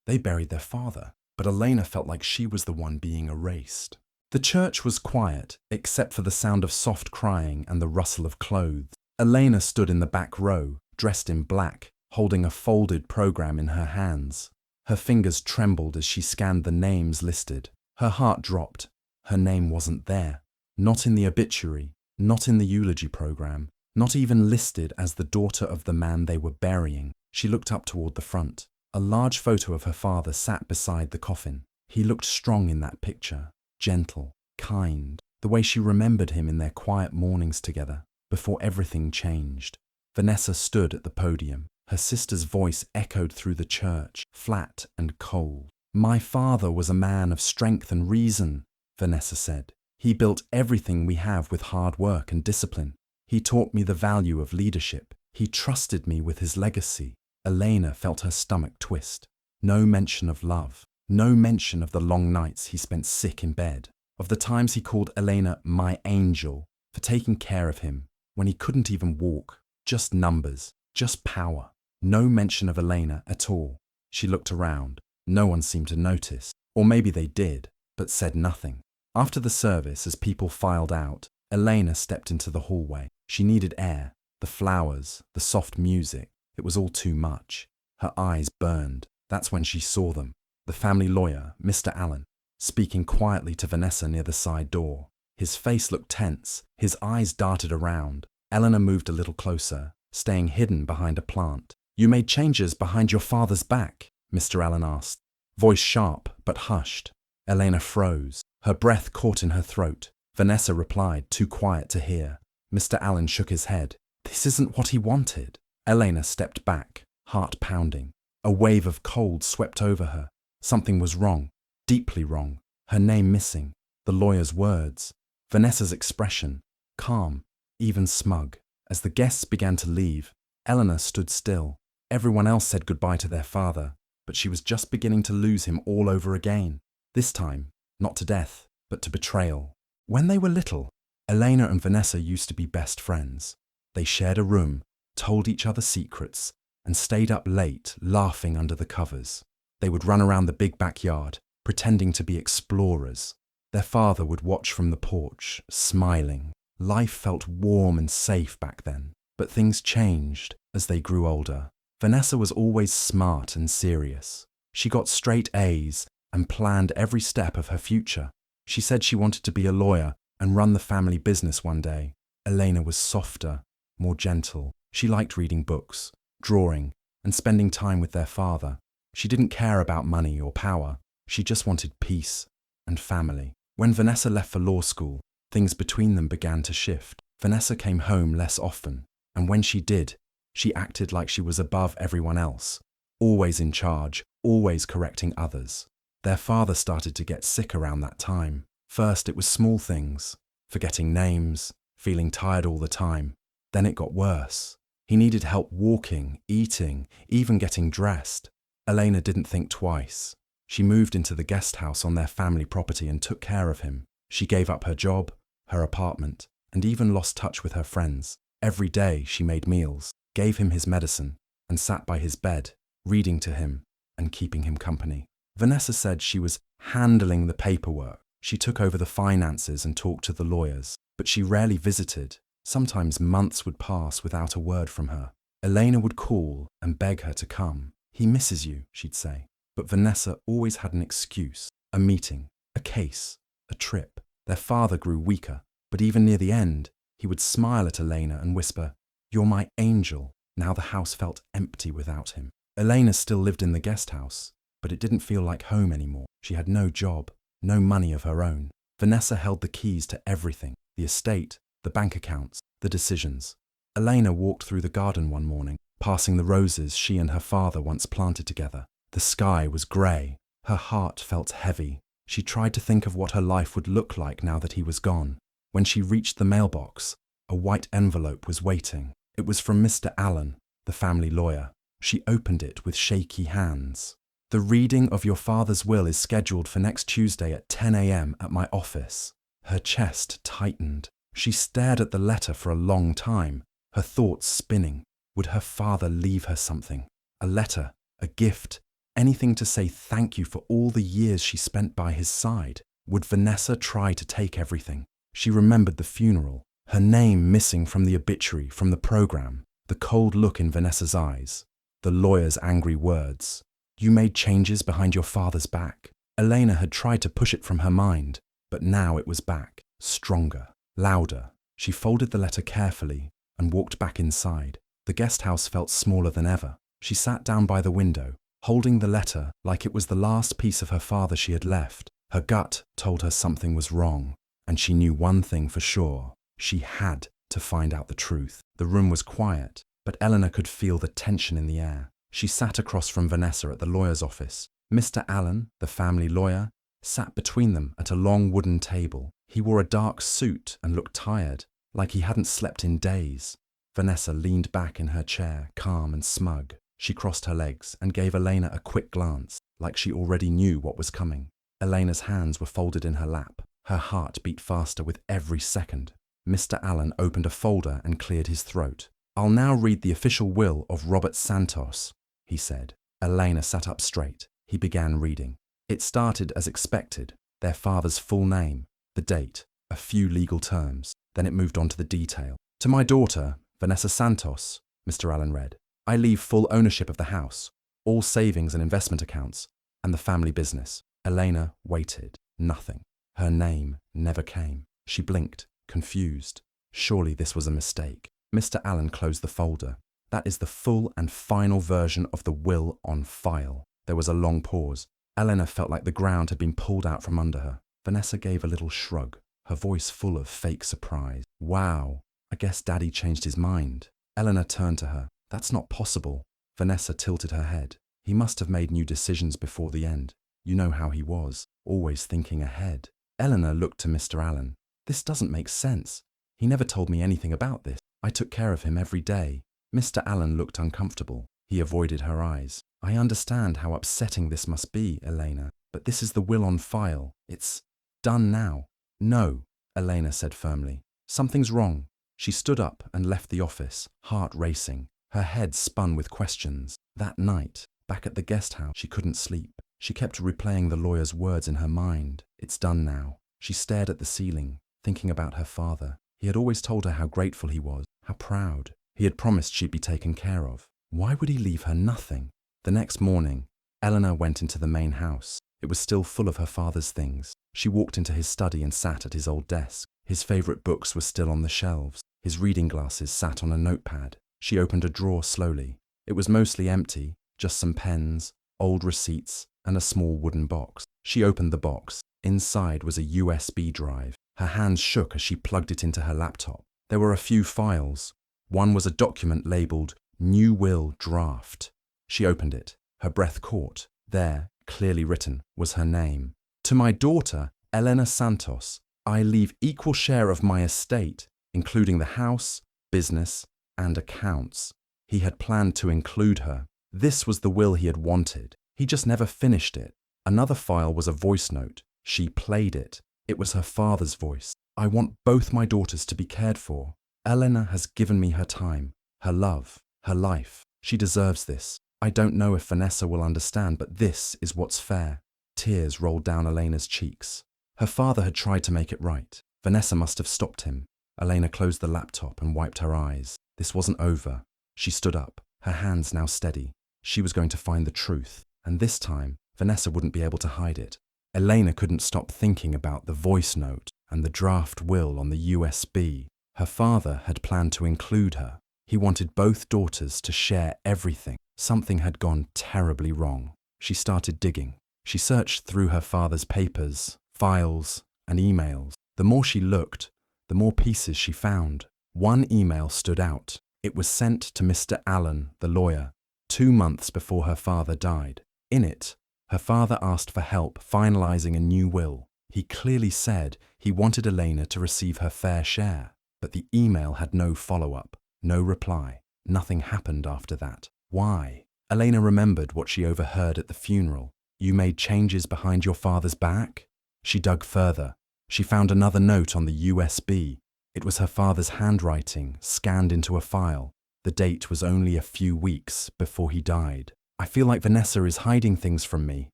They buried their father, but Elena felt like she was the one being erased. The church was quiet, except for the sound of soft crying and the rustle of clothes. Elena stood in the back row, dressed in black, holding a folded program in her hands. Her fingers trembled as she scanned the names listed. Her heart dropped. Her name wasn't there. Not in the obituary, not in the eulogy program, not even listed as the daughter of the man they were burying. She looked up toward the front. A large photo of her father sat beside the coffin. He looked strong in that picture, gentle, kind, the way she remembered him in their quiet mornings together, before everything changed. Vanessa stood at the podium. Her sister's voice echoed through the church, flat and cold. "My father was a man of strength and reason," Vanessa said. "He built everything we have with hard work and discipline. He taught me the value of leadership. He trusted me with his legacy." Elena felt her stomach twist. No mention of love. No mention of the long nights he spent sick in bed. Of the times he called Elena "my angel" for taking care of him when he couldn't even walk. Just numbers. Just power. No mention of Elena at all. She looked around. No one seemed to notice. Or maybe they did, but said nothing. After the service, as people filed out, Elena stepped into the hallway. She needed air, the flowers, the soft music. It was all too much. Her eyes burned. That's when she saw them. The family lawyer, Mr. Allen, speaking quietly to Vanessa near the side door. His face looked tense. His eyes darted around. Eleanor moved a little closer, staying hidden behind a plant. "You made changes behind your father's back?" Mr. Allen asked, voice sharp but hushed. Elena froze. Her breath caught in her throat. Vanessa replied, too quiet to hear. Mr. Allen shook his head. "This isn't what he wanted." Elena stepped back, heart pounding. A wave of cold swept over her. Something was wrong, deeply wrong. Her name missing, the lawyer's words, Vanessa's expression, calm, even smug. As the guests began to leave, Eleanor stood still. Everyone else said goodbye to their father, but she was just beginning to lose him all over again. This time, not to death, but to betrayal. When they were little, Elena and Vanessa used to be best friends. They shared a room, told each other secrets, and stayed up late, laughing under the covers. They would run around the big backyard, pretending to be explorers. Their father would watch from the porch, smiling. Life felt warm and safe back then. But things changed as they grew older. Vanessa was always smart and serious. She got straight A's and planned every step of her future. She said she wanted to be a lawyer and run the family business one day. Elena was softer, more gentle. She liked reading books, drawing, and spending time with their father. She didn't care about money or power. She just wanted peace and family. When Vanessa left for law school, things between them began to shift. Vanessa came home less often, and when she did, she acted like she was above everyone else, always in charge, always correcting others. Their father started to get sick around that time. First, it was small things, forgetting names, feeling tired all the time. Then it got worse. He needed help walking, eating, even getting dressed. Elena didn't think twice. She moved into the guest house on their family property and took care of him. She gave up her job, her apartment, and even lost touch with her friends. Every day she made meals, gave him his medicine, and sat by his bed, reading to him and keeping him company. Vanessa said she was handling the paperwork. She took over the finances and talked to the lawyers, but she rarely visited. Sometimes months would pass without a word from her. Elena would call and beg her to come. "He misses you," she'd say. But Vanessa always had an excuse, a meeting, a case, a trip. Their father grew weaker, but even near the end, he would smile at Elena and whisper, "You're my angel." Now the house felt empty without him. Elena still lived in the guest house, but it didn't feel like home anymore. She had no job, no money of her own. Vanessa held the keys to everything, the estate, the bank accounts, the decisions. Elena walked through the garden one morning, passing the roses she and her father once planted together. The sky was grey. Her heart felt heavy. She tried to think of what her life would look like now that he was gone. When she reached the mailbox, a white envelope was waiting. It was from Mr. Allen, the family lawyer. She opened it with shaky hands. "The reading of your father's will is scheduled for next Tuesday at 10 a.m. at my office." Her chest tightened. She stared at the letter for a long time, her thoughts spinning. Would her father leave her something? A letter, a gift, Anything to say thank you for all the years she spent by his side. Would Vanessa try to take everything? She remembered the funeral, her name missing from the obituary, from the program, the cold look in Vanessa's eyes, the lawyer's angry words. You made changes behind your father's back. Elena had tried to push it from her mind, but now it was back, stronger, louder. She folded the letter carefully and walked back inside. The guest house felt smaller than ever. She sat down by the window, holding the letter like it was the last piece of her father she had left. Her gut told her something was wrong, and she knew one thing for sure. She had to find out the truth. The room was quiet, but Eleanor could feel the tension in the air. She sat across from Vanessa at the lawyer's office. Mr. Allen, the family lawyer, sat between them at a long wooden table. He wore a dark suit and looked tired, like he hadn't slept in days. Vanessa leaned back in her chair, calm and smug. She crossed her legs and gave Elena a quick glance, like she already knew what was coming. Elena's hands were folded in her lap. Her heart beat faster with every second. Mr. Allen opened a folder and cleared his throat. "I'll now read the official will of Robert Santos," he said. Elena sat up straight. He began reading. It started as expected, their father's full name, the date, a few legal terms. Then it moved on to the detail. "To my daughter, Vanessa Santos," Mr. Allen read, "I leave full ownership of the house, all savings and investment accounts, and the family business." Elena waited. Nothing. Her name never came. She blinked, confused. Surely this was a mistake. Mr. Allen closed the folder. "That is the full and final version of the will on file." There was a long pause. Elena felt like the ground had been pulled out from under her. Vanessa gave a little shrug, her voice full of fake surprise. "Wow, I guess Daddy changed his mind." Elena turned to her. "That's not possible." Vanessa tilted her head. "He must have made new decisions before the end. You know how he was, always thinking ahead." Eleanor looked to Mr. Allen. "This doesn't make sense. He never told me anything about this. I took care of him every day." Mr. Allen looked uncomfortable. He avoided her eyes. "I understand how upsetting this must be, Elena, but this is the will on file. It's done now." "No," Elena said firmly. "Something's wrong." She stood up and left the office, heart racing. Her head spun with questions. That night, back at the guest house, she couldn't sleep. She kept replaying the lawyer's words in her mind. "It's done now." She stared at the ceiling, thinking about her father. He had always told her how grateful he was, how proud. He had promised she'd be taken care of. Why would he leave her nothing? The next morning, Eleanor went into the main house. It was still full of her father's things. She walked into his study and sat at his old desk. His favorite books were still on the shelves. His reading glasses sat on a notepad. She opened a drawer slowly. It was mostly empty, just some pens, old receipts, and a small wooden box. She opened the box. Inside was a USB drive. Her hands shook as she plugged it into her laptop. There were a few files. One was a document labeled New Will Draft. She opened it. Her breath caught. There, clearly written, was her name. "To my daughter, Elena Santos, I leave equal share of my estate, including the house, business, and accounts." He had planned to include her. This was the will he had wanted. He just never finished it. Another file was a voice note. She played it. It was her father's voice. "I want both my daughters to be cared for. Elena has given me her time, her love, her life. She deserves this. I don't know if Vanessa will understand, but this is what's fair." Tears rolled down Elena's cheeks. Her father had tried to make it right. Vanessa must have stopped him. Elena closed the laptop and wiped her eyes. This wasn't over. She stood up, her hands now steady. She was going to find the truth, and this time, Vanessa wouldn't be able to hide it. Elena couldn't stop thinking about the voice note and the draft will on the USB. Her father had planned to include her. He wanted both daughters to share everything. Something had gone terribly wrong. She started digging. She searched through her father's papers, files, and emails. The more she looked, the more pieces she found. One email stood out. It was sent to Mr. Allen, the lawyer, 2 months before her father died. In it, her father asked for help finalizing a new will. He clearly said he wanted Elena to receive her fair share, but the email had no follow-up, no reply. Nothing happened after that. Why? Elena remembered what she overheard at the funeral. "You made changes behind your father's back?" She dug further. She found another note on the USB. It was her father's handwriting, scanned into a file. The date was only a few weeks before he died. I feel like Vanessa is hiding things from me.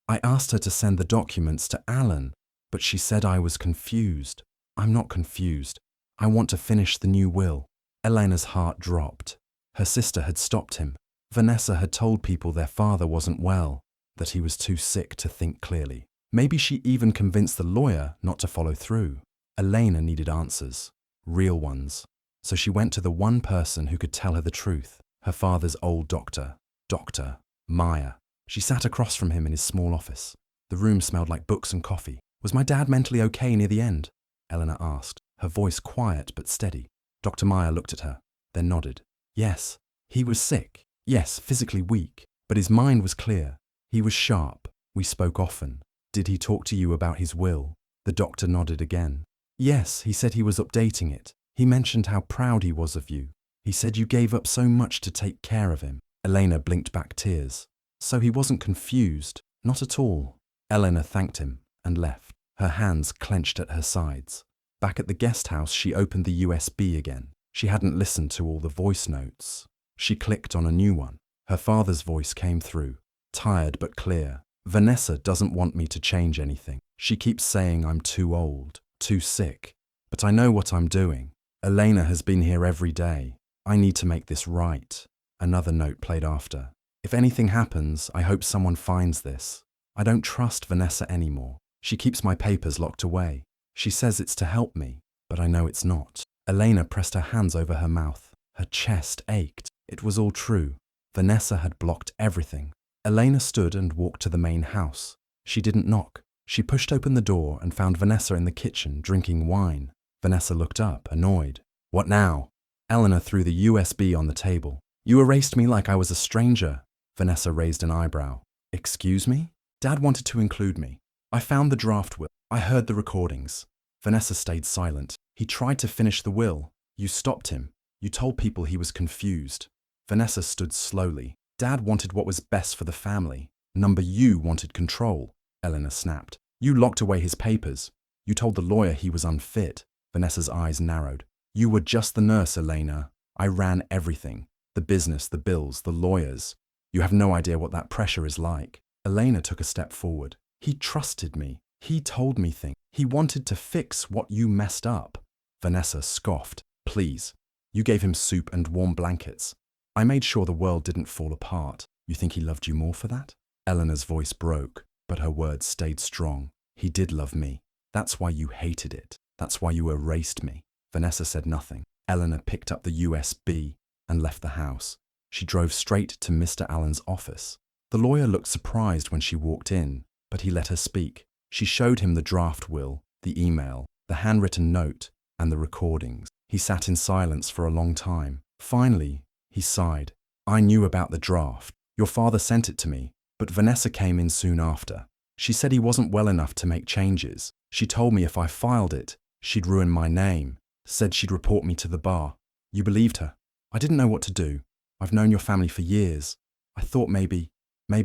I asked her to send the documents to Alan, but she said I was confused. I'm not confused. I want to finish the new will. Elena's heart dropped. Her sister had stopped him. Vanessa had told people their father wasn't well, that he was too sick to think clearly. Maybe she even convinced the lawyer not to follow through. Elena needed answers, real ones. So she went to the one person who could tell her the truth, her father's old doctor, Dr. Meyer. She sat across from him in his small office. The room smelled like books and coffee. Was my dad mentally okay near the end? Eleanor asked, her voice quiet but steady. Dr. Meyer looked at her, then nodded. Yes, he was sick. Yes, physically weak, but his mind was clear. He was sharp. We spoke often. Did he talk to you about his will? The doctor nodded again. Yes, he said he was updating it. He mentioned how proud he was of you. He said you gave up so much to take care of him. Elena blinked back tears. So he wasn't confused. Not at all. Eleanor thanked him and left, her hands clenched at her sides. Back at the guest house, she opened the USB again. She hadn't listened to all the voice notes. She clicked on a new one. Her father's voice came through, tired but clear. Vanessa doesn't want me to change anything. She keeps saying I'm too old, too sick. But I know what I'm doing. Elena has been here every day. I need to make this right. Another note played after. If anything happens, I hope someone finds this. I don't trust Vanessa anymore. She keeps my papers locked away. She says it's to help me, but I know it's not. Elena pressed her hands over her mouth. Her chest ached. It was all true. Vanessa had blocked everything. Elena stood and walked to the main house. She didn't knock. She pushed open the door and found Vanessa in the kitchen drinking wine. Vanessa looked up, annoyed. What now? Eleanor threw the USB on the table. You erased me like I was a stranger. Vanessa raised an eyebrow. Excuse me? Dad wanted to include me. I found the draft will. I heard the recordings. Vanessa stayed silent. He tried to finish the will. You stopped him. You told people he was confused. Vanessa stood slowly. Dad wanted what was best for the family. You wanted control. Eleanor snapped. You locked away his papers. You told the lawyer he was unfit. Vanessa's eyes narrowed. You were just the nurse, Elena. I ran everything. The business, the bills, the lawyers. You have no idea what that pressure is like. Elena took a step forward. He trusted me. He told me things. He wanted to fix what you messed up. Vanessa scoffed. Please. You gave him soup and warm blankets. I made sure the world didn't fall apart. You think he loved you more for that? Eleanor's voice broke, but her words stayed strong. He did love me. That's why you hated it. That's why you erased me. Vanessa said nothing. Eleanor picked up the USB and left the house. She drove straight to Mr. Allen's office. The lawyer looked surprised when she walked in, but he let her speak. She showed him the draft will, the email, the handwritten note, and the recordings. He sat in silence for a long time. Finally, he sighed. I knew about the draft. Your father sent it to me, but Vanessa came in soon after. She said he wasn't well enough to make changes. She told me if I filed it, she'd ruin my name. Said she'd report me to the bar. You believed her. I didn't know what to do. I've known your family for years. I thought maybe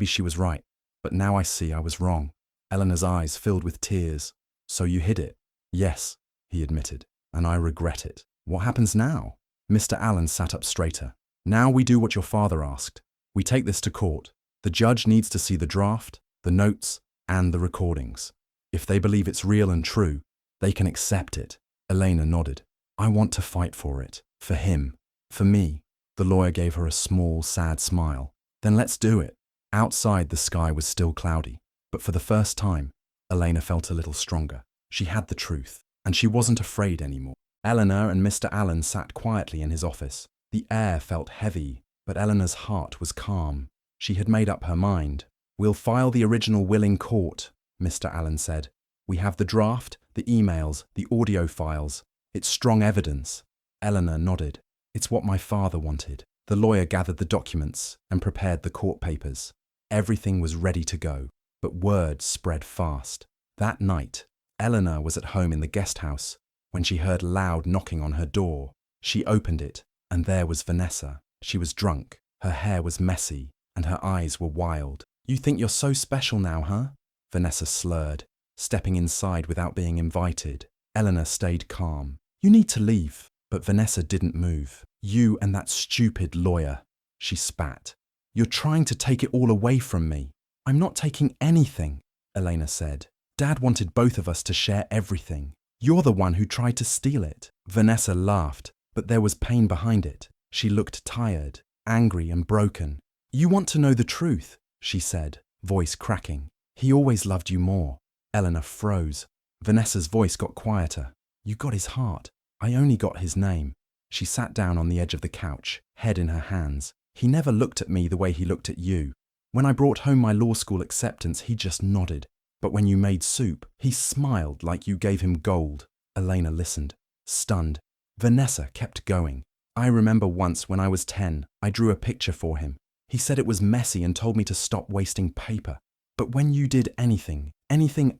she was right. But now I see I was wrong. Eleanor's eyes filled with tears. So you hid it? Yes, he admitted. And I regret it. What happens now? Mr. Allen sat up straighter. Now we do what your father asked. We take this to court. The judge needs to see the draft, the notes, and the recordings. If they believe it's real and true, they can accept it. Elena nodded. I want to fight for it. For him. For me. The lawyer gave her a small, sad smile. Then let's do it. Outside, the sky was still cloudy. But for the first time, Elena felt a little stronger. She had the truth, and she wasn't afraid anymore. Eleanor and Mr. Allen sat quietly in his office. The air felt heavy, but Eleanor's heart was calm. She had made up her mind. We'll file the original will in court, Mr. Allen said. We have the draft, the emails, the audio files. It's strong evidence. Eleanor nodded. It's what my father wanted. The lawyer gathered the documents and prepared the court papers. Everything was ready to go, but word spread fast. That night, Eleanor was at home in the guest house when she heard loud knocking on her door. She opened it, and there was Vanessa. She was drunk, her hair was messy, and her eyes were wild. You think you're so special now, huh? Vanessa slurred, stepping inside without being invited. Eleanor stayed calm. You need to leave. But Vanessa didn't move. You and that stupid lawyer. She spat. You're trying to take it all away from me. I'm not taking anything, Elena said. Dad wanted both of us to share everything. You're the one who tried to steal it. Vanessa laughed, but there was pain behind it. She looked tired, angry and broken. You want to know the truth, she said, voice cracking. He always loved you more. Elena froze. Vanessa's voice got quieter. You got his heart. I only got his name. She sat down on the edge of the couch, head in her hands. He never looked at me the way he looked at you. When I brought home my law school acceptance, he just nodded. But when you made soup, he smiled like you gave him gold. Elena listened, stunned. Vanessa kept going. I remember once when I was 10, I drew a picture for him. He said it was messy and told me to stop wasting paper. But when you did anything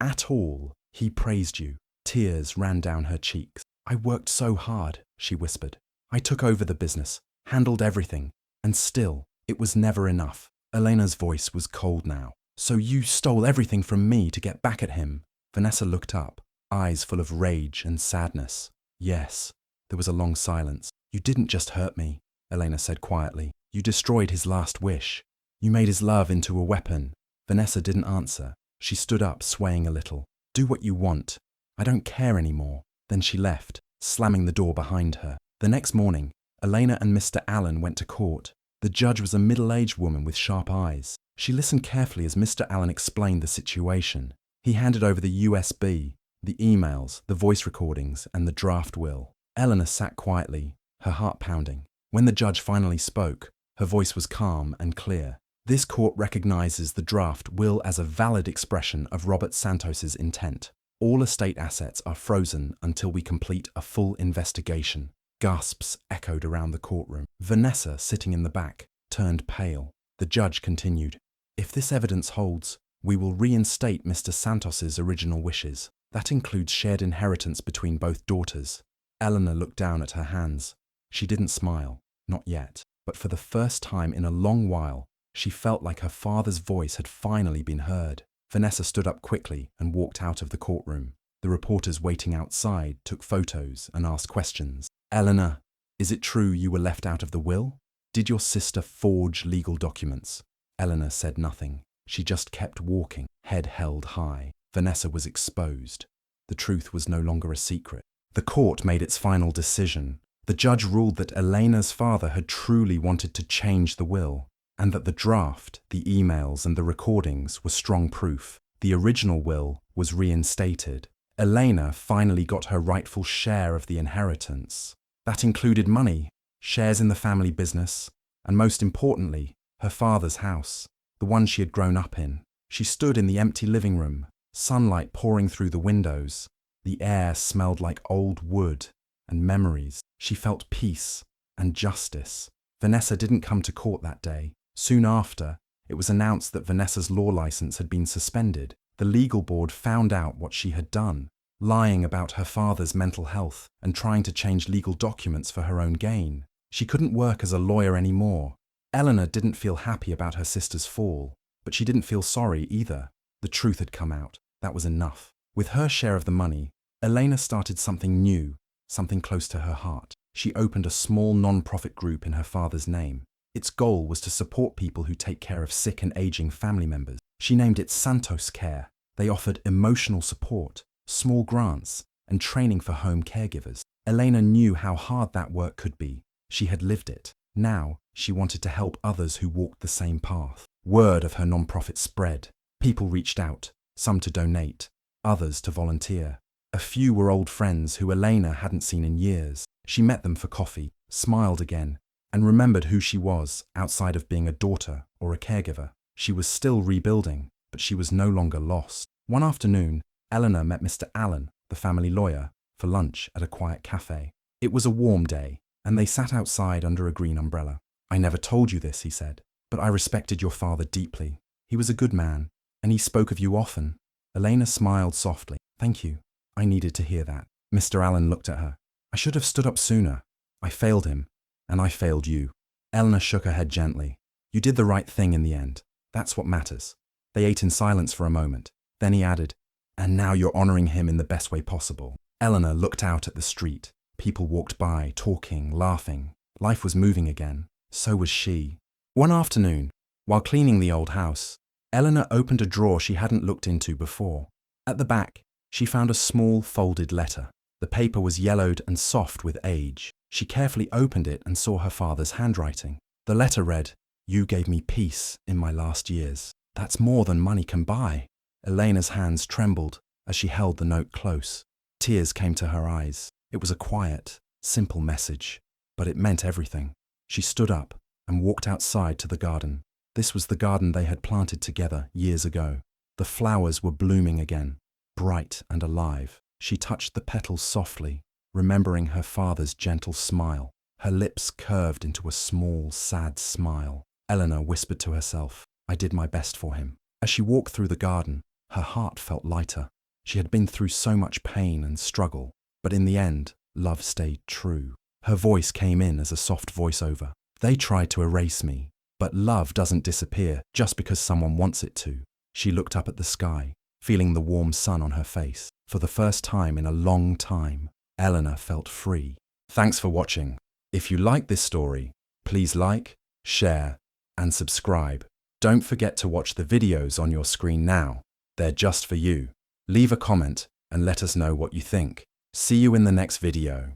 at all, he praised you. Tears ran down her cheeks. I worked so hard, she whispered. I took over the business, handled everything, and still, it was never enough. Elena's voice was cold now. So you stole everything from me to get back at him? Vanessa looked up, eyes full of rage and sadness. Yes. There was a long silence. You didn't just hurt me, Elena said quietly. You destroyed his last wish. You made his love into a weapon. Vanessa didn't answer. She stood up, swaying a little. Do what you want. I don't care anymore. Then she left, slamming the door behind her. The next morning, Elena and Mr. Allen went to court. The judge was a middle-aged woman with sharp eyes. She listened carefully as Mr. Allen explained the situation. He handed over the USB, the emails, the voice recordings, and the draft will. Eleanor sat quietly, her heart pounding. When the judge finally spoke, her voice was calm and clear. This court recognizes the draft will as a valid expression of Robert Santos's intent. All estate assets are frozen until we complete a full investigation. Gasps echoed around the courtroom. Vanessa, sitting in the back, turned pale. The judge continued, If this evidence holds, we will reinstate Mr. Santos's original wishes. That includes shared inheritance between both daughters. Eleanor looked down at her hands. She didn't smile, not yet, but for the first time in a long while, she felt like her father's voice had finally been heard. Vanessa stood up quickly and walked out of the courtroom. The reporters waiting outside took photos and asked questions. Eleanor, is it true you were left out of the will? Did your sister forge legal documents? Eleanor said nothing. She just kept walking, head held high. Vanessa was exposed. The truth was no longer a secret. The court made its final decision. The judge ruled that Elena's father had truly wanted to change the will, and that the draft, the emails and the recordings were strong proof. The original will was reinstated. Elena finally got her rightful share of the inheritance. That included money, shares in the family business, and most importantly, her father's house, the one she had grown up in. She stood in the empty living room, sunlight pouring through the windows. The air smelled like old wood and memories. She felt peace and justice. Vanessa didn't come to court that day. Soon after, it was announced that Vanessa's law license had been suspended. The legal board found out what she had done, lying about her father's mental health and trying to change legal documents for her own gain. She couldn't work as a lawyer anymore. Eleanor didn't feel happy about her sister's fall, but she didn't feel sorry either. The truth had come out. That was enough. With her share of the money, Elena started something new, something close to her heart. She opened a small non-profit group in her father's name. Its goal was to support people who take care of sick and aging family members. She named it Santos Care. They offered emotional support, small grants, and training for home caregivers. Elena knew how hard that work could be. She had lived it. Now, she wanted to help others who walked the same path. Word of her non-profit spread. People reached out, some to donate, others to volunteer. A few were old friends who Elena hadn't seen in years. She met them for coffee, smiled again, and remembered who she was outside of being a daughter or a caregiver. She was still rebuilding, but she was no longer lost. One afternoon, Eleanor met Mr. Allen, the family lawyer, for lunch at a quiet cafe. It was a warm day, and they sat outside under a green umbrella. I never told you this, he said, but I respected your father deeply. He was a good man, and he spoke of you often. Elena smiled softly. Thank you. I needed to hear that. Mr. Allen looked at her. I should have stood up sooner. I failed him, and I failed you. Eleanor shook her head gently. You did the right thing in the end. That's what matters. They ate in silence for a moment. Then he added, and now you're honoring him in the best way possible. Eleanor looked out at the street. People walked by, talking, laughing. Life was moving again. So was she. One afternoon, While cleaning the old house, Eleanor opened a drawer she hadn't looked into before. At the back, she found a small folded letter. The paper was yellowed and soft with age. She carefully opened it and saw her father's handwriting. The letter read, "You gave me peace in my last years. That's more than money can buy." Elena's hands trembled as she held the note close. Tears came to her eyes. It was a quiet, simple message, but it meant everything. She stood up and walked outside to the garden. This was the garden they had planted together years ago. The flowers were blooming again, bright and alive. She touched the petals softly, remembering her father's gentle smile. Her lips curved into a small, sad smile. Eleanor whispered to herself, "I did my best for him." As she walked through the garden, her heart felt lighter. She had been through so much pain and struggle, but in the end, love stayed true. Her voice came in as a soft voiceover. "They tried to erase me, but love doesn't disappear just because someone wants it to." She looked up at the sky, feeling the warm sun on her face. For the first time in a long time, Eleanor felt free. Thanks for watching. If you like this story, please like, share, and subscribe. Don't forget to watch the videos on your screen now. They're just for you. Leave a comment and let us know what you think. See you in the next video.